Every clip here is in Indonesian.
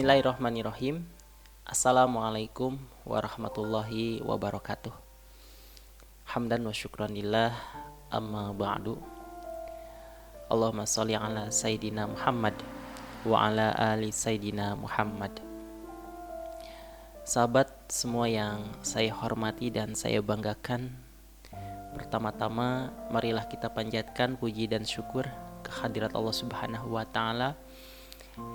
Bismillahirrahmanirrahim. Assalamualaikum warahmatullahi wabarakatuh. Hamdan wa syukran lillah, amma ba'du. Allahumma sholli ala Sayyidina Muhammad wa ala ali Sayyidina Muhammad. Sahabat semua yang saya hormati dan saya banggakan, pertama-tama marilah kita panjatkan puji dan syukur kehadirat Allah Subhanahu wa taala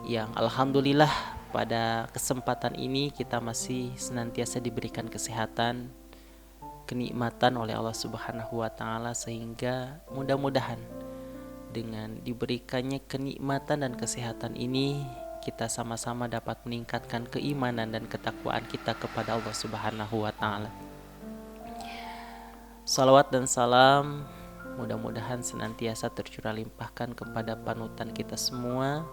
yang alhamdulillah pada kesempatan ini kita masih senantiasa diberikan kesehatan, kenikmatan oleh Allah Subhanahu wa taala, sehingga mudah-mudahan dengan diberikannya kenikmatan dan kesehatan ini kita sama-sama dapat meningkatkan keimanan dan ketakwaan kita kepada Allah Subhanahu wa taala. Salawat dan salam mudah-mudahan senantiasa tercurah limpahkan kepada panutan kita semua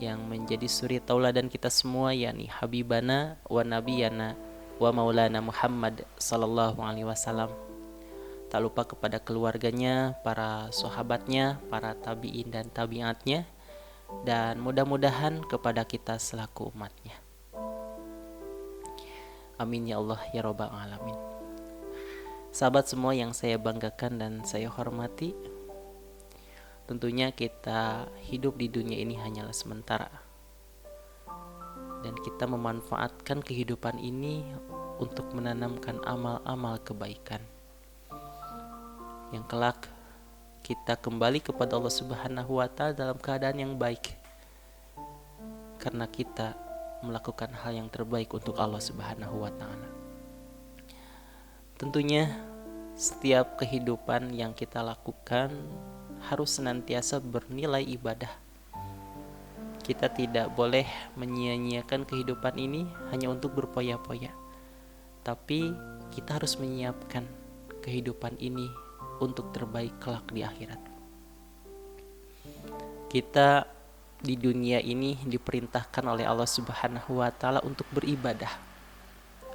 yang menjadi suri tauladan kita semua, yakni Habibana wa Nabiyana wa Maulana Muhammad sallallahu alaihi wasallam. Tak lupa kepada keluarganya, para sahabatnya, para tabi'in dan tabi'atnya, dan mudah-mudahan kepada kita selaku umatnya. Amin ya Allah ya Rabbal Alamin. Sahabat semua yang saya banggakan dan saya hormati, tentunya kita hidup di dunia ini hanyalah sementara, dan kita memanfaatkan kehidupan ini untuk menanamkan amal-amal kebaikan yang kelak kita kembali kepada Allah Subhanahu wa taala dalam keadaan yang baik, karena kita melakukan hal yang terbaik untuk Allah Subhanahu wa taala. Tentunya setiap kehidupan yang kita lakukan harus senantiasa bernilai ibadah. Kita tidak boleh menyia-nyiakan kehidupan ini hanya untuk berpoya-poya, tapi kita harus menyiapkan kehidupan ini untuk terbaik kelak di akhirat. Kita di dunia ini diperintahkan oleh Allah Subhanahu wa taala untuk beribadah.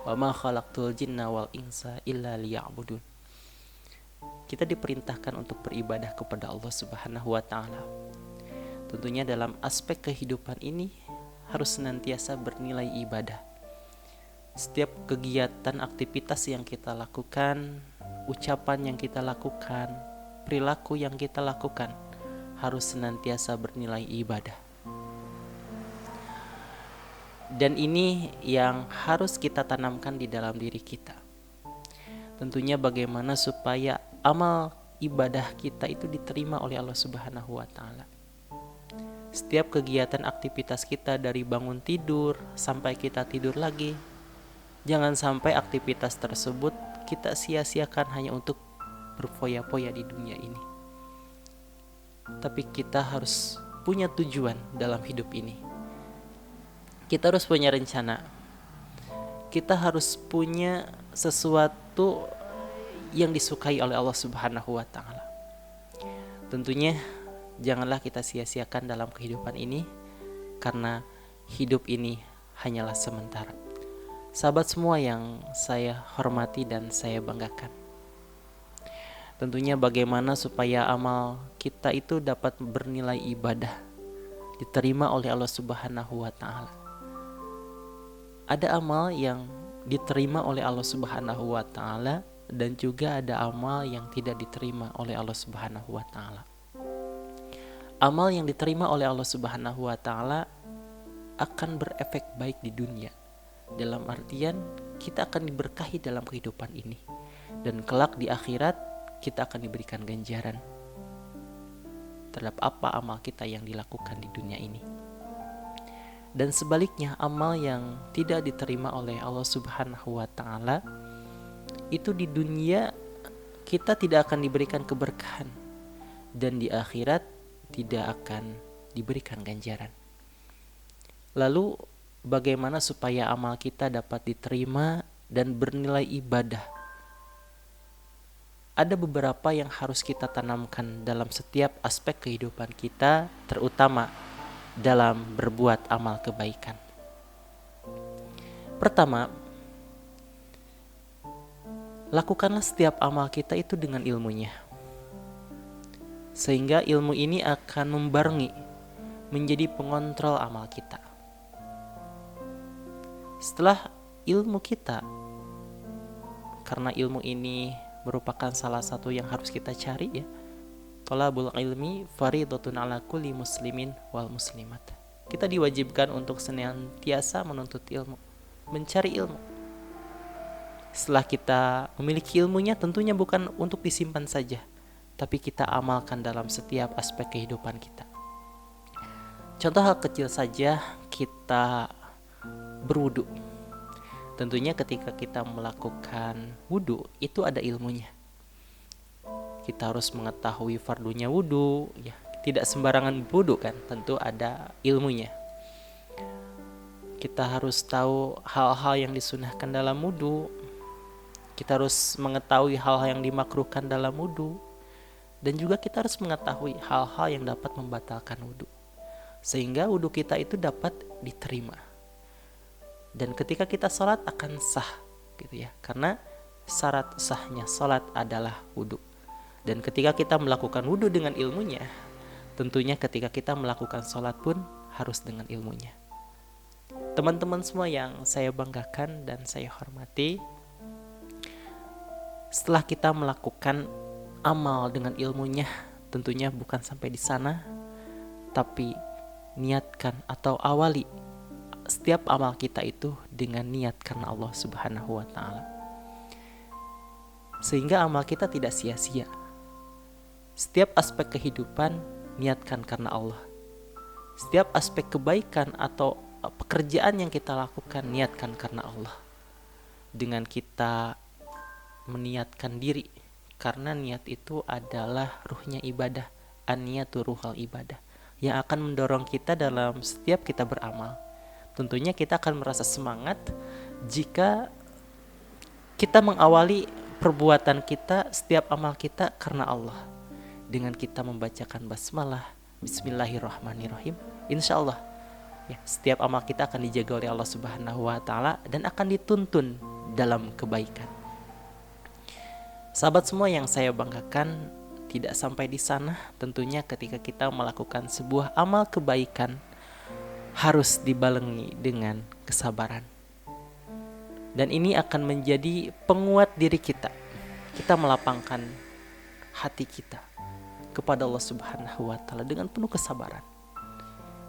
Wa ma khalaqtul jinna wal insa illa liya'budun. Kita diperintahkan untuk beribadah kepada Allah Subhanahu wa taala. Tentunya dalam aspek kehidupan ini harus senantiasa bernilai ibadah. Setiap kegiatan aktivitas yang kita lakukan, ucapan yang kita lakukan, perilaku yang kita lakukan harus senantiasa bernilai ibadah. Dan ini yang harus kita tanamkan di dalam diri kita. Tentunya bagaimana supaya amal ibadah kita itu diterima oleh Allah Subhanahu wa taala. Setiap kegiatan aktivitas kita dari bangun tidur sampai kita tidur lagi, jangan sampai aktivitas tersebut kita sia-siakan hanya untuk berfoya-foya di dunia ini. Tapi kita harus punya tujuan dalam hidup ini. Kita harus punya rencana. Kita harus punya sesuatu yang disukai oleh Allah Subhanahu wa taala. Tentunya janganlah kita sia-siakan dalam kehidupan ini, karena hidup ini hanyalah sementara. Sahabat semua yang saya hormati dan saya banggakan, tentunya bagaimana supaya amal kita itu dapat bernilai ibadah, diterima oleh Allah Subhanahu wa taala. Ada amal yang diterima oleh Allah Subhanahu wa taala, dan juga ada amal yang tidak diterima oleh Allah Subhanahu wa taala. Amal yang diterima oleh Allah Subhanahu wa taala akan berefek baik di dunia. Dalam artian kita akan diberkahi dalam kehidupan ini, dan kelak di akhirat kita akan diberikan ganjaran terhadap apa amal kita yang dilakukan di dunia ini. Dan sebaliknya, amal yang tidak diterima oleh Allah Subhanahu wa taala itu di dunia kita tidak akan diberikan keberkahan, dan di akhirat tidak akan diberikan ganjaran. Lalu bagaimana supaya amal kita dapat diterima dan bernilai ibadah? Ada beberapa yang harus kita tanamkan dalam setiap aspek kehidupan kita, terutama dalam berbuat amal kebaikan. Pertama, lakukanlah setiap amal kita itu dengan ilmunya, sehingga ilmu ini akan membarengi menjadi pengontrol amal kita. Setelah ilmu kita, karena ilmu ini merupakan salah satu yang harus kita cari ya. Thalabul ilmi fardhatun ala kulli muslimin wal muslimat. Kita diwajibkan untuk senantiasa menuntut ilmu, mencari ilmu. Setelah kita memiliki ilmunya, tentunya bukan untuk disimpan saja, tapi kita amalkan dalam setiap aspek kehidupan kita. Contoh hal kecil saja, kita berwudu. Tentunya ketika kita melakukan wudu, itu ada ilmunya. Kita harus mengetahui fardunya wudu, ya. Tidak sembarangan wudu kan, tentu ada ilmunya. Kita harus tahu hal-hal yang disunahkan dalam wudu. Kita harus mengetahui hal-hal yang dimakruhkan dalam wudu. Dan juga kita harus mengetahui hal-hal yang dapat membatalkan wudu, sehingga wudu kita itu dapat diterima. Dan ketika kita sholat akan sah gitu ya, karena syarat sahnya sholat adalah wudu. Dan ketika kita melakukan wudu dengan ilmunya, tentunya ketika kita melakukan sholat pun harus dengan ilmunya. Teman-teman semua yang saya banggakan dan saya hormati, setelah kita melakukan amal dengan ilmunya, tentunya bukan sampai di sana, tapi niatkan atau awali setiap amal kita itu dengan niat karena Allah Subhanahu wa Ta'ala, sehingga amal kita tidak sia-sia. Setiap aspek kehidupan niatkan karena Allah. Setiap aspek kebaikan atau pekerjaan yang kita lakukan niatkan karena Allah. Dengan kita meniatkan diri, karena niat itu adalah ruhnya ibadah. An-niyatu ruhul ibadah, yang akan mendorong kita dalam setiap kita beramal. Tentunya kita akan merasa semangat jika kita mengawali perbuatan kita, setiap amal kita karena Allah. Dengan kita membacakan basmalah, bismillahirrahmanirrahim, insya Allah ya, setiap amal kita akan dijaga oleh Allah Subhanahu wa Ta'ala dan akan dituntun dalam kebaikan. Sahabat semua yang saya banggakan, tidak sampai di sana, tentunya ketika kita melakukan sebuah amal kebaikan harus dibarengi dengan kesabaran. Dan ini akan menjadi penguat diri kita. Kita melapangkan hati kita kepada Allah Subhanahu wa Ta'ala dengan penuh kesabaran.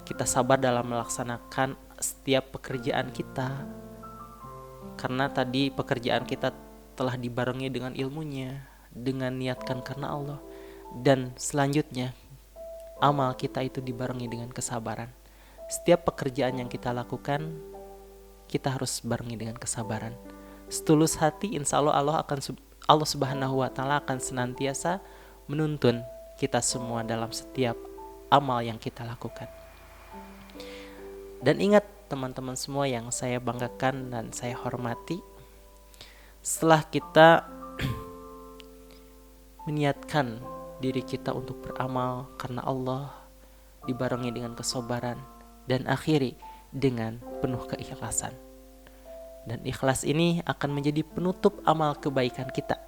Kita sabar dalam melaksanakan setiap pekerjaan kita, karena tadi pekerjaan kita telah dibarengi dengan ilmunya, dengan niatkan karena Allah. Dan selanjutnya amal kita itu dibarengi dengan kesabaran. Setiap pekerjaan yang kita lakukan, kita harus barengi dengan kesabaran. Setulus hati, insya Allah Allah Subhanahu wa Ta'ala akan senantiasa menuntun kita semua dalam setiap amal yang kita lakukan. Dan ingat teman-teman semua yang saya banggakan dan saya hormati, setelah kita meniatkan diri kita untuk beramal karena Allah, dibarengi dengan kesabaran, dan akhiri dengan penuh keikhlasan. Dan ikhlas ini akan menjadi penutup amal kebaikan kita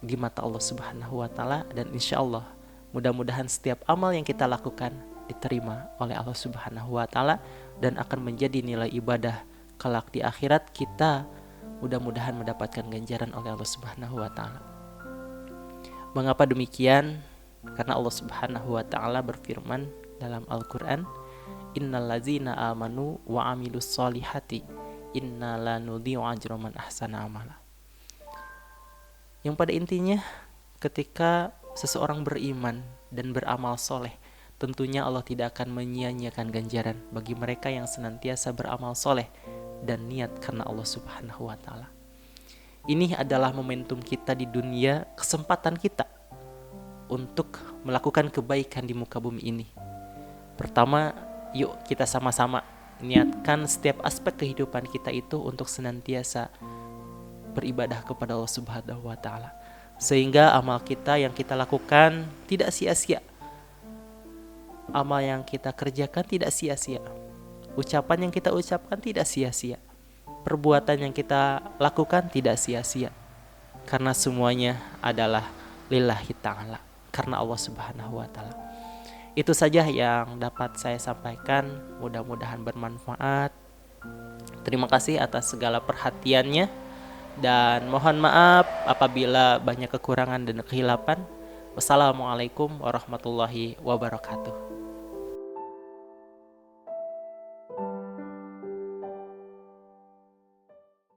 di mata Allah Subhanahu wa Ta'ala. Dan insya Allah mudah-mudahan setiap amal yang kita lakukan diterima oleh Allah Subhanahu wa Ta'ala dan akan menjadi nilai ibadah kelak di akhirat kita, mudah-mudahan mendapatkan ganjaran oleh Allah Subhanahu wa Ta'ala. Mengapa demikian? Karena Allah Subhanahu wa Ta'ala berfirman dalam Al-Qur'an, innal ladzina amanu wa amilus solihati inna la nudhi'u ajra man ahsana amala. Yang pada intinya ketika seseorang beriman dan beramal soleh, tentunya Allah tidak akan menyia-nyiakan ganjaran bagi mereka yang senantiasa beramal soleh dan niat karena Allah Subhanahu wa Ta'ala. Ini adalah momentum kita di dunia, kesempatan kita untuk melakukan kebaikan di muka bumi ini. Pertama, yuk kita sama-sama niatkan setiap aspek kehidupan kita itu untuk senantiasa beribadah kepada Allah Subhanahu wa Ta'ala, sehingga amal kita yang kita lakukan tidak sia-sia. Amal yang kita kerjakan tidak sia-sia. Ucapan yang kita ucapkan tidak sia-sia. Perbuatan yang kita lakukan tidak sia-sia. Karena semuanya adalah lillahi ta'ala, karena Allah Subhanahu wa Ta'ala. Itu saja yang dapat saya sampaikan. Mudah-mudahan bermanfaat. Terima kasih atas segala perhatiannya dan mohon maaf apabila banyak kekurangan dan kehilapan. Wassalamualaikum warahmatullahi wabarakatuh.